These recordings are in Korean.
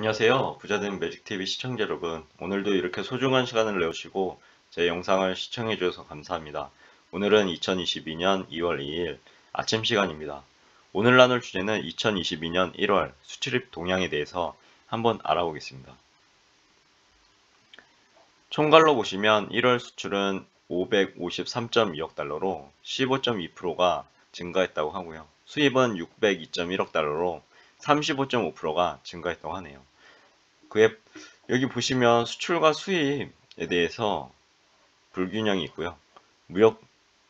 안녕하세요. 부자된 매직TV 시청자 여러분. 오늘도 이렇게 소중한 시간을 내오시고 제 영상을 시청해 주셔서 감사합니다. 오늘은 2022년 2월 2일 아침 시간입니다. 오늘 나눌 주제는 2022년 1월 수출입 동향에 대해서 한번 알아보겠습니다. 총괄로 보시면 1월 수출은 553.2억 달러로 15.2%가 증가했다고 하고요. 수입은 602.1억 달러로 35.5%가 증가했다고 하네요. 그에 여기 보시면 수출과 수입에 대해서 불균형이 있고요. 무역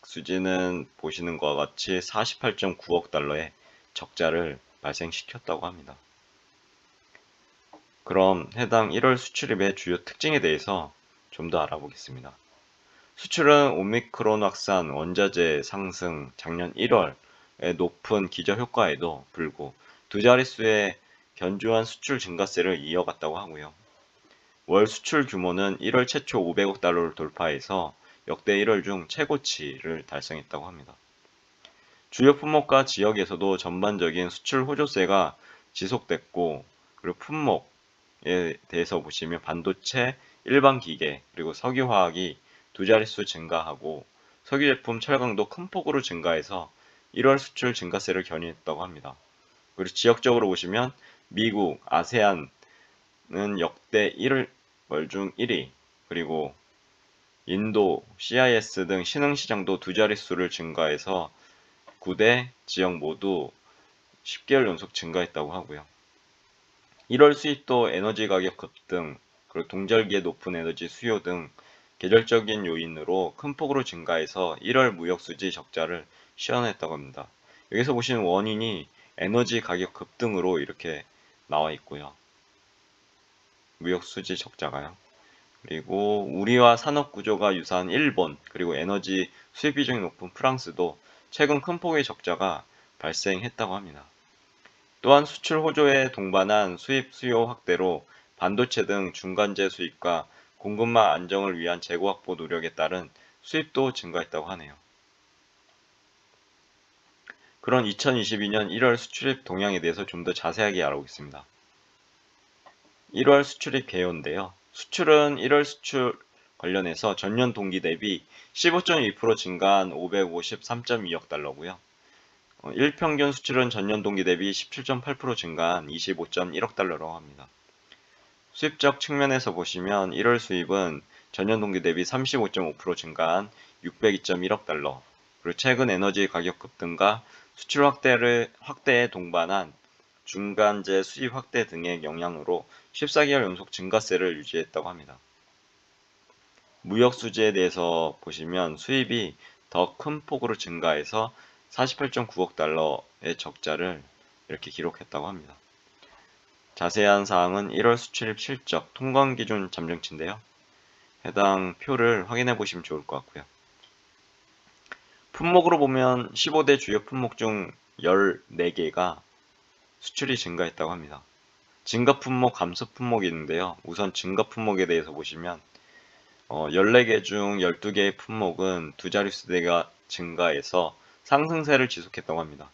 수지는 보시는 것과 같이 48.9억 달러의 적자를 발생시켰다고 합니다. 그럼 해당 1월 수출입의 주요 특징에 대해서 좀 더 알아보겠습니다. 수출은 오미크론 확산, 원자재 상승, 작년 1월의 높은 기저효과에도 불구 두 자릿수의 견조한 수출 증가세를 이어갔다고 하고요. 월 수출 규모는 1월 최초 500억 달러를 돌파해서 역대 1월 중 최고치를 달성했다고 합니다. 주요 품목과 지역에서도 전반적인 수출 호조세가 지속됐고, 그리고 품목에 대해서 보시면 반도체, 일반 기계, 그리고 석유화학이 두 자릿수 증가하고 석유 제품 철강도 큰 폭으로 증가해서 1월 수출 증가세를 견인했다고 합니다. 그리고 지역적으로 보시면 미국, 아세안 는 역대 1월 중 1위, 그리고 인도, CIS 등 신흥시장도 두 자릿수를 증가해서 9대 지역 모두 10개월 연속 증가했다고 하고요. 1월 수입도 에너지 가격 급등, 그리고 동절기에 높은 에너지 수요 등 계절적인 요인으로 큰 폭으로 증가해서 1월 무역수지 적자를 시현했다고 합니다. 여기서 보시는 원인이 에너지 가격 급등으로 이렇게 나와 있고요. 무역 수지 적자가요. 그리고 우리와 산업 구조가 유사한 일본, 그리고 에너지 수입 비중이 높은 프랑스도 최근 큰 폭의 적자가 발생했다고 합니다. 또한 수출 호조에 동반한 수입 수요 확대로 반도체 등 중간재 수입과 공급망 안정을 위한 재고 확보 노력에 따른 수입도 증가했다고 하네요. 그런 2022년 1월 수출입 동향에 대해서 좀 더 자세하게 알아보겠습니다. 1월 수출입 개요인데요. 수출은 1월 수출 관련해서 전년 동기 대비 15.2% 증가한 553.2억 달러고요. 일평균 수출은 전년 동기 대비 17.8% 증가한 25.1억 달러라고 합니다. 수입적 측면에서 보시면 1월 수입은 전년 동기 대비 35.5% 증가한 602.1억 달러, 그리고 최근 에너지 가격 급등과 수출 확대에 동반한 중간재 수입 확대 등의 영향으로 14개월 연속 증가세를 유지했다고 합니다. 무역 수지에 대해서 보시면 수입이 더 큰 폭으로 증가해서 48.9억 달러의 적자를 이렇게 기록했다고 합니다. 자세한 사항은 1월 수출입 실적 통관기준 잠정치인데요. 해당 표를 확인해 보시면 좋을 것 같고요. 품목으로 보면 15대 주요 품목 중 14개가 수출이 증가했다고 합니다. 증가 품목, 감소 품목이 있는데요. 우선 증가 품목에 대해서 보시면 14개 중 12개의 품목은 두 자릿수대가 증가해서 상승세를 지속했다고 합니다.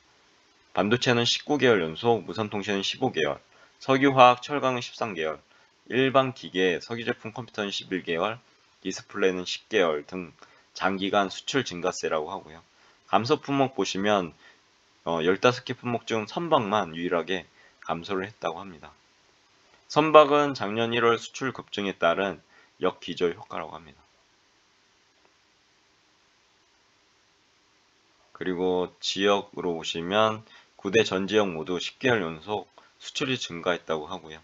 반도체는 19개월 연속, 무선통신은 15개월, 석유화학, 철강은 13개월, 일반 기계, 석유제품 컴퓨터는 11개월, 디스플레이는 10개월 등 장기간 수출 증가세라고 하고요. 감소 품목 보시면 15개 품목 중 선박만 유일하게 감소를 했다고 합니다. 선박은 작년 1월 수출 급증에 따른 역기저 효과라고 합니다. 그리고 지역으로 보시면 9대 전 지역 모두 10개월 연속 수출이 증가했다고 하고요.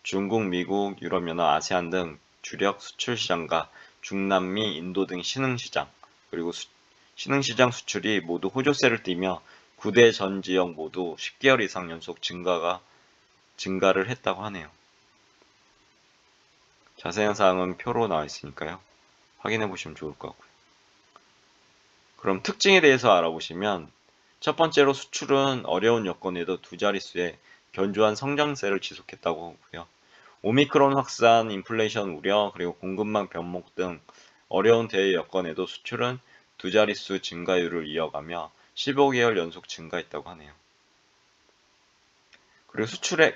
중국, 미국, 유럽연합, 아세안 등 주력 수출 시장과 중남미, 인도 등 신흥시장, 그리고 신흥시장 수출이 모두 호조세를 띠며 9대 전 지역 모두 10개월 이상 연속 증가를 했다고 하네요. 자세한 사항은 표로 나와 있으니까요. 확인해 보시면 좋을 것 같고요. 그럼 특징에 대해서 알아보시면 첫 번째로 수출은 어려운 여건에도 두 자릿수의 견조한 성장세를 지속했다고 하고요. 오미크론 확산, 인플레이션 우려, 그리고 공급망 변목 등 어려운 대외 여건에도 수출은 두 자릿수 증가율을 이어가며 15개월 연속 증가했다고 하네요. 그리고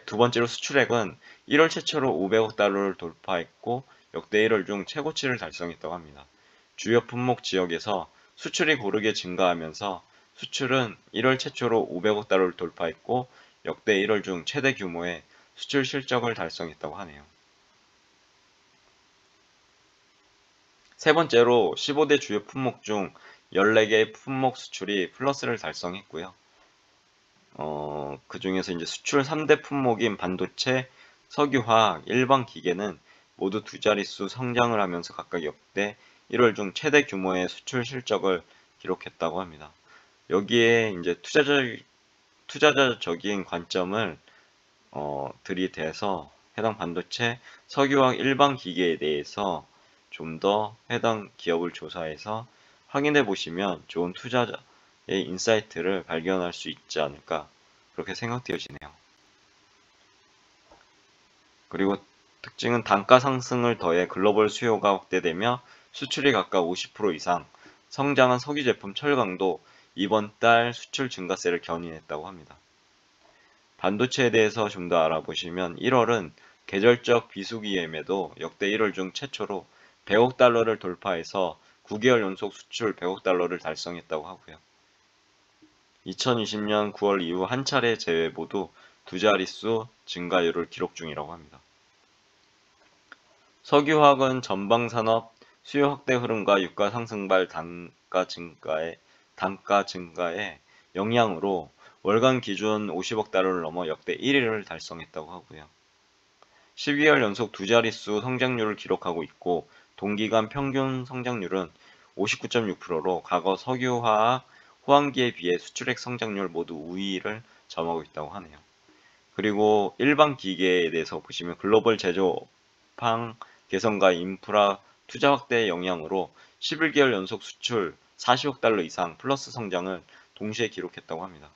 두 번째로 수출액은 1월 최초로 500억 달러를 돌파했고 역대 1월 중 최고치를 달성했다고 합니다. 주요 품목 지역에서 수출이 고르게 증가하면서 수출은 1월 최초로 500억 달러를 돌파했고 역대 1월 중 최대 규모의 수출 실적을 달성했다고 하네요. 세 번째로 15대 주요 품목 중 14개의 품목 수출이 플러스를 달성했고요. 그 중에서 이제 수출 3대 품목인 반도체, 석유화학, 일반기계는 모두 두 자릿수 성장을 하면서 각각 역대 1월 중 최대 규모의 수출 실적을 기록했다고 합니다. 여기에 이제 투자자적인 관점을 들이대서 해당 반도체, 석유화학, 일반기계에 대해서 좀 더 해당 기업을 조사해서 확인해 보시면 좋은 투자자의 인사이트를 발견할 수 있지 않을까 그렇게 생각되어지네요. 그리고 특징은 단가 상승을 더해 글로벌 수요가 확대되며 수출이 각각 50% 이상 성장한 석유 제품 철강도 이번 달 수출 증가세를 견인했다고 합니다. 반도체에 대해서 좀 더 알아보시면 1월은 계절적 비수기임에도 역대 1월 중 최초로 100억 달러를 돌파해서 9개월 연속 수출 100억 달러를 달성했다고 하고요. 2020년 9월 이후 한 차례 제외 모두 두 자릿수 증가율을 기록 중이라고 합니다. 석유화학은 전방산업 수요 확대 흐름과 유가 상승발 단가 증가의 영향으로 월간 기준 50억 달러를 넘어 역대 1위를 달성했다고 하고요. 12개월 연속 두 자릿수 성장률을 기록하고 있고 동기간 평균 성장률은 59.6%로 과거 석유화학, 호황기에 비해 수출액 성장률 모두 우위를 점하고 있다고 하네요. 그리고 일반 기계에 대해서 보시면 글로벌 제조업황 개선과 인프라 투자 확대의 영향으로 11개월 연속 수출 40억 달러 이상 플러스 성장을 동시에 기록했다고 합니다.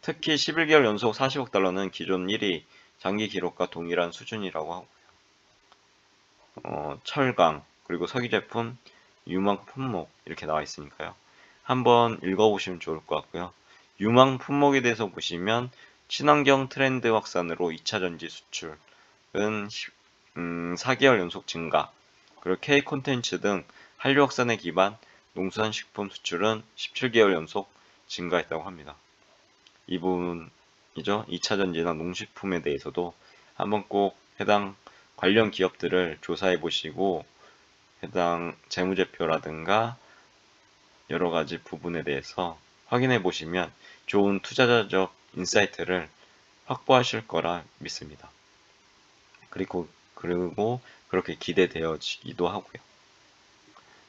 특히 11개월 연속 40억 달러는 기존 1위 장기 기록과 동일한 수준이라고 하고요. 철강, 그리고 석유 제품, 유망 품목 이렇게 나와 있으니까요. 한번 읽어보시면 좋을 것 같고요. 유망 품목에 대해서 보시면 친환경 트렌드 확산으로 2차 전지 수출은 4개월 연속 증가, 그리고 K 콘텐츠 등 한류 확산에 기반 농수산식품 수출은 17개월 연속 증가했다고 합니다. 이 부분이죠. 2차 전지나 농식품에 대해서도 한번 꼭 해당 관련 기업들을 조사해 보시고 해당 재무제표라든가 여러 가지 부분에 대해서 확인해 보시면 좋은 투자자적 인사이트를 확보하실 거라 믿습니다. 그리고 그렇게 기대되어지기도 하고요.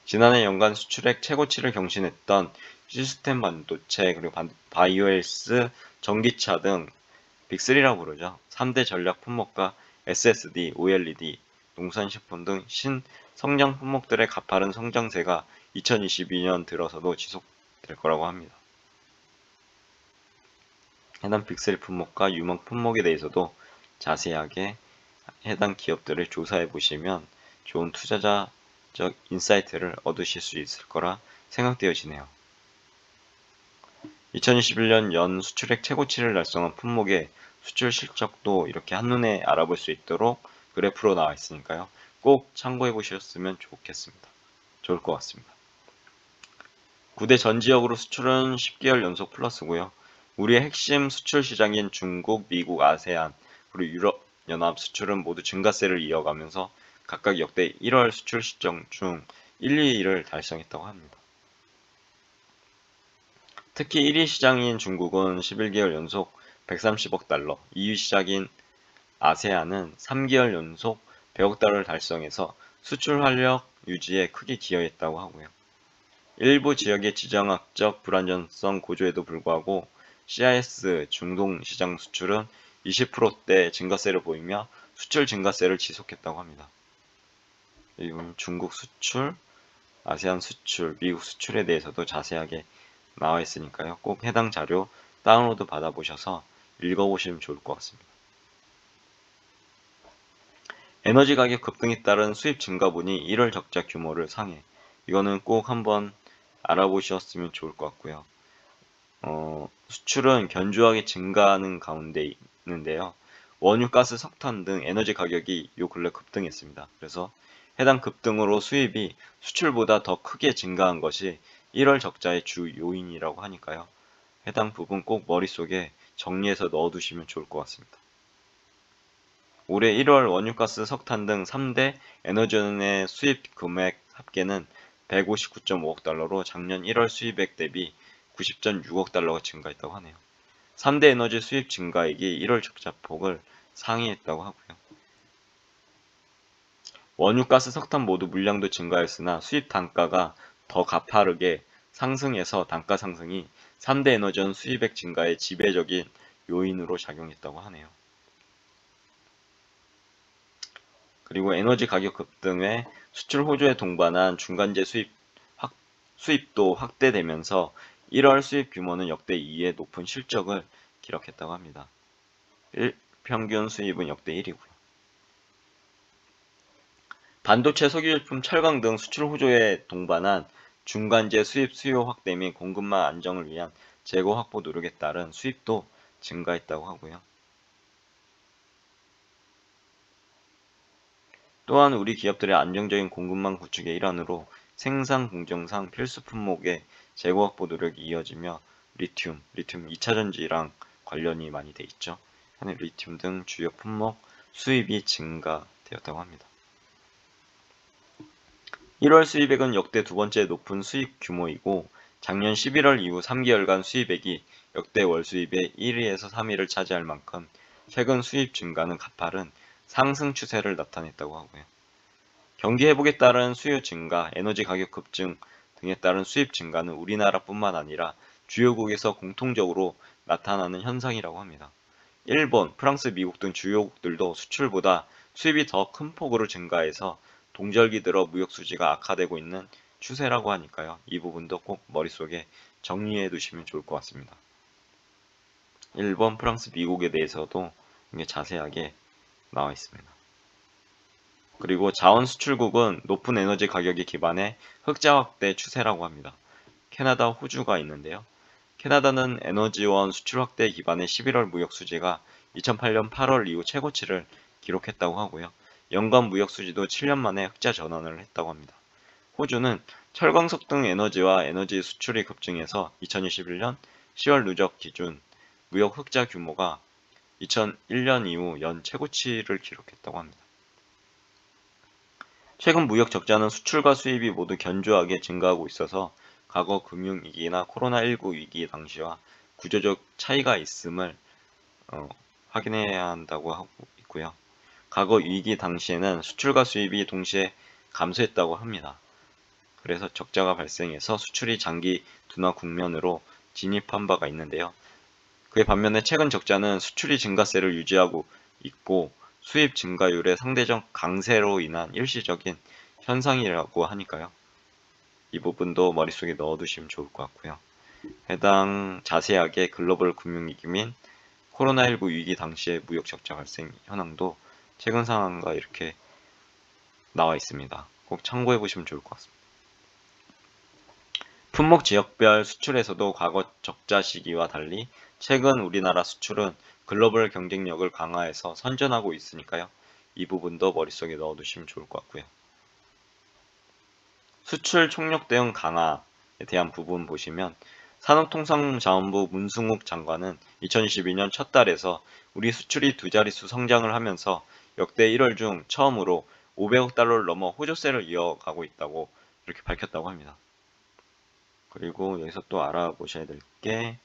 지난해 연간 수출액 최고치를 경신했던 시스템 반도체, 그리고 바이오헬스, 전기차 등 빅3라고 부르죠. 3대 전략 품목과 SSD, OLED, 농산식품 등 신성장 품목들의 가파른 성장세가 2022년 들어서도 지속될 거라고 합니다. 해당 빅3 품목과 유망 품목에 대해서도 자세하게 해당 기업들을 조사해 보시면 좋은 투자자적 인사이트를 얻으실 수 있을 거라 생각되어지네요. 2021년 연 수출액 최고치를 달성한 품목의 수출 실적도 이렇게 한눈에 알아볼 수 있도록 그래프로 나와 있으니까요. 꼭 참고해 보셨으면 좋을 것 같습니다. 9대 전 지역으로 수출은 10개월 연속 플러스고요. 우리의 핵심 수출 시장인 중국, 미국, 아세안, 그리고 유럽연합 수출은 모두 증가세를 이어가면서 각각 역대 1월 수출 시점 중 1, 2위를 달성했다고 합니다. 특히 1위 시장인 중국은 11개월 연속 130억 달러, 2위 시장인 아세안은 3개월 연속 100억 달러를 달성해서 수출 활력 유지에 크게 기여했다고 하고요. 일부 지역의 지정학적 불안정성 고조에도 불구하고 CIS 중동 시장 수출은 20%대 증가세를 보이며 수출 증가세를 지속했다고 합니다. 이건 중국 수출, 아세안 수출, 미국 수출에 대해서도 자세하게 나와 있으니까요. 꼭 해당 자료 다운로드 받아보셔서 읽어보시면 좋을 것 같습니다. 에너지 가격 급등에 따른 수입 증가분이 1월 적자 규모를 상회. 이거는 꼭 한번 알아보셨으면 좋을 것 같고요. 수출은 견조하게 증가하는 가운데 있는데요. 원유, 가스, 석탄 등 에너지 가격이 요 근래 급등했습니다. 그래서 해당 급등으로 수입이 수출보다 더 크게 증가한 것이 1월 적자의 주 요인이라고 하니까요. 해당 부분 꼭 머릿속에 정리해서 넣어두시면 좋을 것 같습니다. 올해 1월 원유, 가스, 석탄 등 3대 에너지원의 수입 금액 합계는 159.5억 달러로 작년 1월 수입액 대비 90.6억 달러가 증가했다고 하네요. 3대 에너지 수입 증가액이 1월 적자폭을 상회했다고 하고요. 원유, 가스, 석탄 모두 물량도 증가했으나 수입 단가가 더 가파르게 상승해서 단가 상승이 3대 에너지원 수입액 증가의 지배적인 요인으로 작용했다고 하네요. 그리고 에너지 가격 급등에 수출 호조에 동반한 중간재 수입도 확대되면서 1월 수입 규모는 역대 2의 높은 실적을 기록했다고 합니다. 평균 수입은 역대 1위고요. 반도체, 석유제품, 철강 등 수출 호조에 동반한 중간재 수입 수요 확대 및 공급망 안정을 위한 재고 확보 노력에 따른 수입도 증가했다고 하고요. 또한 우리 기업들의 안정적인 공급망 구축의 일환으로 생산 공정상 필수 품목의 재고 확보 노력이 이어지며 리튬 2차전지랑 관련이 많이 돼 있죠. 현재 리튬 등 주요 품목 수입이 증가되었다고 합니다. 1월 수입액은 역대 두 번째 높은 수입 규모이고 작년 11월 이후 3개월간 수입액이 역대 월 수입의 1위에서 3위를 차지할 만큼 최근 수입 증가는 가파른 상승 추세를 나타냈다고 하고요. 경기 회복에 따른 수요 증가, 에너지 가격 급증 등에 따른 수입 증가는 우리나라뿐만 아니라 주요국에서 공통적으로 나타나는 현상이라고 합니다. 일본, 프랑스, 미국 등 주요국들도 수출보다 수입이 더 큰 폭으로 증가해서 동절기 들어 무역 수지가 악화되고 있는 추세라고 하니까요. 이 부분도 꼭 머릿속에 정리해 두시면 좋을 것 같습니다. 일본, 프랑스, 미국에 대해서도 자세하게 나와 있습니다. 그리고 자원 수출국은 높은 에너지 가격에 기반해 흑자 확대 추세라고 합니다. 캐나다, 호주가 있는데요. 캐나다는 에너지원 수출 확대에 기반해 11월 무역 수지가 2008년 8월 이후 최고치를 기록했다고 하고요. 연간 무역 수지도 7년 만에 흑자 전환을 했다고 합니다. 호주는 철광석 등 에너지와 에너지 수출이 급증해서 2021년 10월 누적 기준 무역 흑자 규모가 2001년 이후 연 최고치를 기록했다고 합니다. 최근 무역 적자는 수출과 수입이 모두 견조하게 증가하고 있어서 과거 금융위기나 코로나19 위기 당시와 구조적 차이가 있음을 확인해야 한다고 하고 있고요. 과거 위기 당시에는 수출과 수입이 동시에 감소했다고 합니다. 그래서 적자가 발생해서 수출이 장기 둔화 국면으로 진입한 바가 있는데요. 그에 반면에 최근 적자는 수출이 증가세를 유지하고 있고 수입 증가율의 상대적 강세로 인한 일시적인 현상이라고 하니까요. 이 부분도 머릿속에 넣어두시면 좋을 것 같고요. 해당 자세하게 글로벌 금융위기 및 코로나19 위기 당시의 무역 적자 발생 현황도 최근 상황과 이렇게 나와 있습니다. 꼭 참고해 보시면 좋을 것 같습니다. 품목 지역별 수출에서도 과거 적자 시기와 달리 최근 우리나라 수출은 글로벌 경쟁력을 강화해서 선전하고 있으니까요. 이 부분도 머릿속에 넣어두시면 좋을 것 같고요. 수출 총력 대응 강화에 대한 부분 보시면 산업통상자원부 문승욱 장관은 2022년 첫 달에서 우리 수출이 두 자릿수 성장을 하면서 역대 1월 중 처음으로 500억 달러를 넘어 호조세를 이어가고 있다고 이렇게 밝혔다고 합니다. 그리고 여기서 또 알아보셔야 될 게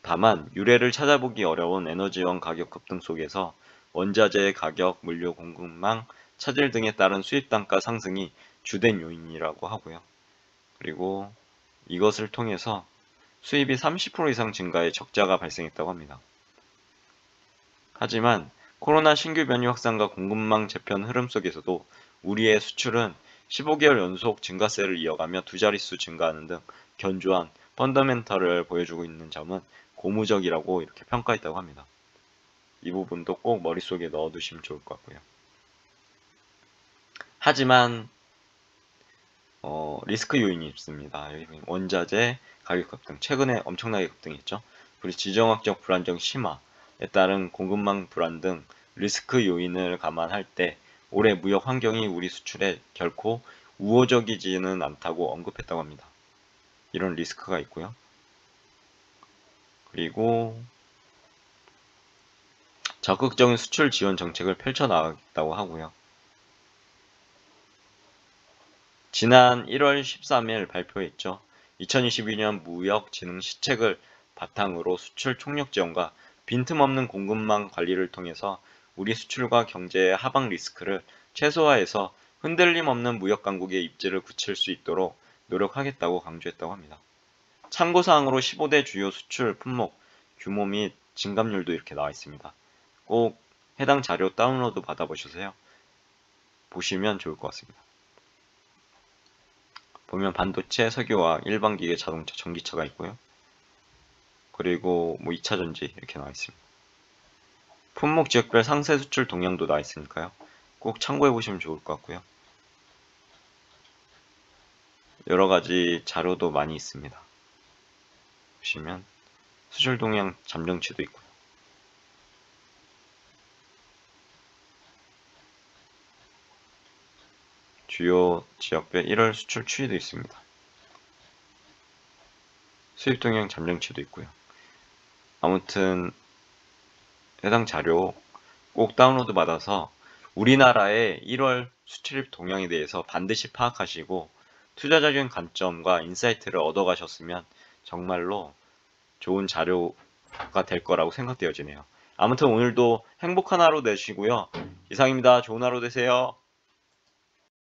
다만 유례를 찾아보기 어려운 에너지원 가격 급등 속에서 원자재 가격, 물류 공급망, 차질 등에 따른 수입 단가 상승이 주된 요인이라고 하고요. 그리고 이것을 통해서 수입이 30% 이상 증가해 적자가 발생했다고 합니다. 하지만 코로나 신규 변이 확산과 공급망 재편 흐름 속에서도 우리의 수출은 15개월 연속 증가세를 이어가며 두 자릿수 증가하는 등 견조한 펀더멘털을 보여주고 있는 점은 고무적이라고 이렇게 평가했다고 합니다. 이 부분도 꼭 머릿속에 넣어두시면 좋을 것 같고요. 하지만 리스크 요인이 있습니다. 원자재 가격 급등, 최근에 엄청나게 급등했죠. 그리고 지정학적 불안정 심화에 따른 공급망 불안 등 리스크 요인을 감안할 때 올해 무역 환경이 우리 수출에 결코 우호적이지는 않다고 언급했다고 합니다. 이런 리스크가 있고요. 그리고 적극적인 수출 지원 정책을 펼쳐나가겠다고 하고요. 지난 1월 13일 발표했죠. 2022년 무역진흥 시책을 바탕으로 수출 총력 지원과 빈틈없는 공급망 관리를 통해서 우리 수출과 경제의 하방 리스크를 최소화해서 흔들림 없는 무역 강국의 입지를 굳힐 수 있도록 노력하겠다고 강조했다고 합니다. 참고사항으로 15대 주요 수출 품목 규모 및 증감률도 이렇게 나와 있습니다. 꼭 해당 자료 다운로드 받아보셔서요. 보시면 좋을 것 같습니다. 보면 반도체, 석유화학, 일반 기계, 자동차, 전기차가 있고요. 그리고 뭐 2차 전지 이렇게 나와 있습니다. 품목 지역별 상세 수출 동향도 나와 있으니까요. 꼭 참고해 보시면 좋을 것 같고요. 여러 가지 자료도 많이 있습니다. 보시면 수출 동향 잠정치도 있고요. 주요 지역별 1월 수출 추이도 있습니다. 수입 동향 잠정치도 있고요. 아무튼 해당 자료 꼭 다운로드 받아서 우리나라의 1월 수출입 동향에 대해서 반드시 파악하시고 투자적인 관점과 인사이트를 얻어가셨으면 정말로 좋은 자료가 될 거라고 생각되어지네요. 아무튼 오늘도 행복한 하루 되시고요. 이상입니다. 좋은 하루 되세요.